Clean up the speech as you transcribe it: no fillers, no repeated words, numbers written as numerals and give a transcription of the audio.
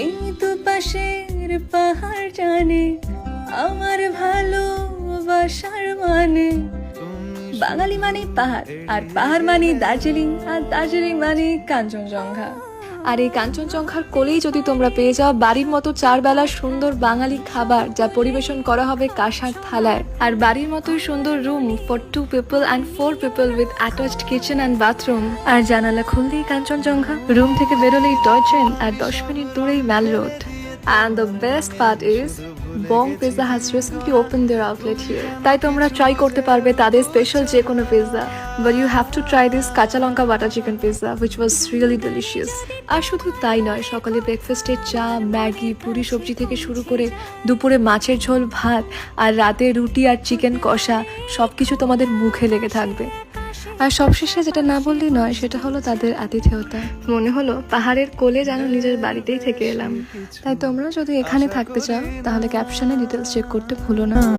এই তো পাশের পাহাড় জানে আমার ভালোবাসার মানে। বাঙালি মানে পাহাড়, আর পাহাড় মানে দার্জিলিং, আর দার্জিলিং মানে কাঞ্চনজঙ্ঘা। আর এই কাঞ্চনজঙ্ঘার কোলেই যদি তোমরা পেয়ে যাও বাড়ির মতো 4 বেলার সুন্দর বাঙালি খাবার, যা পরিবেশন করা হবে কাঁসার থালায়, আর বাড়ির মতোই সুন্দর room for 2 people and 4 people with attached kitchen and bathroom, আর জানালা খুললেই কাঞ্চনজঙ্ঘা, রুম থেকে বেরোলেই টয় ট্রেন, আর 10 মিনিট দূরেই ম্যাল road. And the best part is Bong Pizza has recently opened their outlet here. তাই তোমরা ট্রাই করতে পারবে তাদের স্পেশাল যে কোনো pizza, but you have to try this kacha lanka butter chicken pizza which was really delicious. আর শুধু তাই নয়, সকালে ব্রেকফাস্টে চা, ম্যাগি, পুরি সবজি থেকে শুরু করে দুপুরে মাছের ঝোল ভাত, আর রাতে রুটি আর চিকেন কষা, সবকিছু তোমাদের মুখে লেগে থাকবে। আর সবশেষে যেটা না বললেই নয়, সেটা হলো তাদের আতিথেয়তা। মনে হলো পাহাড়ের কোলে যেন নিজের বাড়িতেই থেকে এলাম। তাই তোমরা যদি এখানে থাকতে চাও তাহলে ক্যাপশনে ডিটেলস চেক করতে ভুলো না।